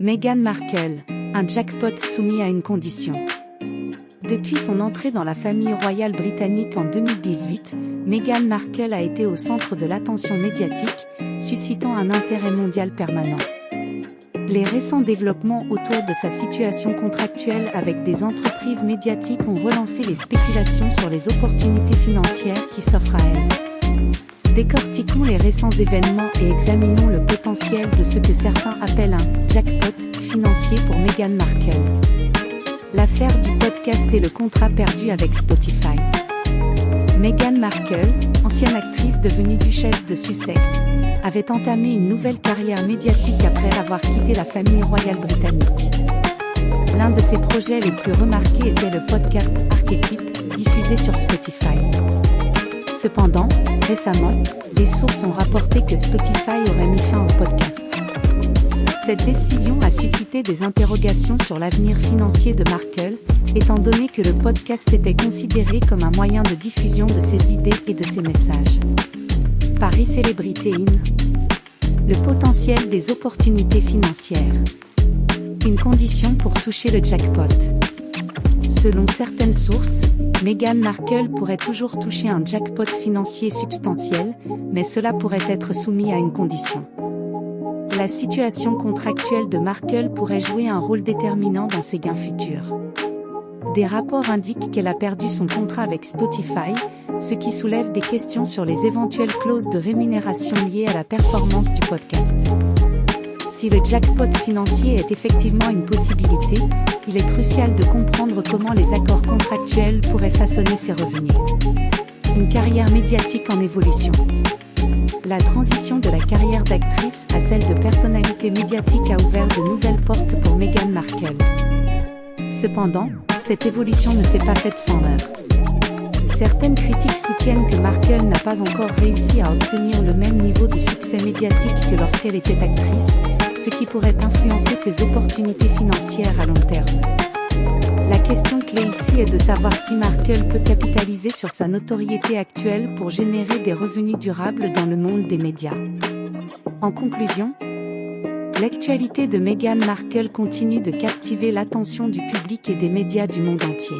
Meghan Markle, un jackpot soumis à une condition. Depuis son entrée dans la famille royale britannique en 2018, Meghan Markle a été au centre de l'attention médiatique, suscitant un intérêt mondial permanent. Les récents développements autour de sa situation contractuelle avec des entreprises médiatiques ont relancé les spéculations sur les opportunités financières qui s'offrent à elle. Décortiquons les récents événements et examinons le potentiel de ce que certains appellent un jackpot financier pour Meghan Markle. L'affaire du podcast et le contrat perdu avec Spotify. Meghan Markle, ancienne actrice devenue duchesse de Sussex, avait entamé une nouvelle carrière médiatique après avoir quitté la famille royale britannique. L'un de ses projets les plus remarqués était le podcast Archetype, diffusé sur Spotify. Cependant, récemment, des sources ont rapporté que Spotify aurait mis fin au podcast. Cette décision a suscité des interrogations sur l'avenir financier de Markle, étant donné que le podcast était considéré comme un moyen de diffusion de ses idées et de ses messages. Paris Célébrité In. Le potentiel des opportunités financières. Une condition pour toucher le jackpot. Selon certaines sources, Meghan Markle pourrait toujours toucher un jackpot financier substantiel, mais cela pourrait être soumis à une condition. La situation contractuelle de Markle pourrait jouer un rôle déterminant dans ses gains futurs. Des rapports indiquent qu'elle a perdu son contrat avec Spotify, ce qui soulève des questions sur les éventuelles clauses de rémunération liées à la performance du podcast. Si le jackpot financier est effectivement une possibilité, il est crucial de comprendre comment les accords contractuels pourraient façonner ses revenus. Une carrière médiatique en évolution. La transition de la carrière d'actrice à celle de personnalité médiatique a ouvert de nouvelles portes pour Meghan Markle. Cependant, cette évolution ne s'est pas faite sans heurts. Certaines critiques soutiennent que Markle n'a pas encore réussi à obtenir le même niveau de succès médiatique que lorsqu'elle était actrice, ce qui pourrait influencer ses opportunités financières à long terme. La question clé ici est de savoir si Markle peut capitaliser sur sa notoriété actuelle pour générer des revenus durables dans le monde des médias. En conclusion, l'actualité de Meghan Markle continue de captiver l'attention du public et des médias du monde entier.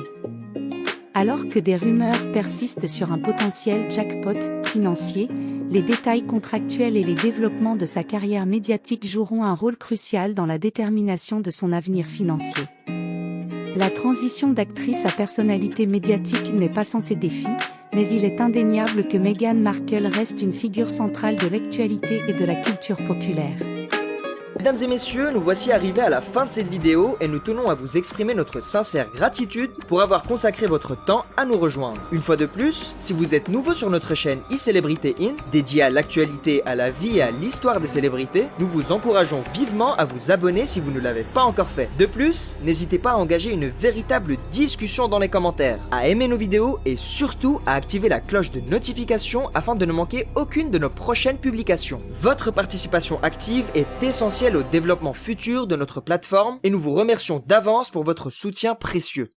Alors que des rumeurs persistent sur un potentiel jackpot financier, les détails contractuels et les développements de sa carrière médiatique joueront un rôle crucial dans la détermination de son avenir financier. La transition d'actrice à personnalité médiatique n'est pas sans ses défis, mais il est indéniable que Meghan Markle reste une figure centrale de l'actualité et de la culture populaire. Mesdames et messieurs, nous voici arrivés à la fin de cette vidéo et nous tenons à vous exprimer notre sincère gratitude pour avoir consacré votre temps à nous rejoindre. Une fois de plus, si vous êtes nouveau sur notre chaîne e-Célébrité In, dédiée à l'actualité, à la vie et à l'histoire des célébrités, nous vous encourageons vivement à vous abonner si vous ne l'avez pas encore fait. De plus, n'hésitez pas à engager une véritable discussion dans les commentaires, à aimer nos vidéos et surtout à activer la cloche de notification afin de ne manquer aucune de nos prochaines publications. Votre participation active est essentielle au développement futur de notre plateforme et nous vous remercions d'avance pour votre soutien précieux.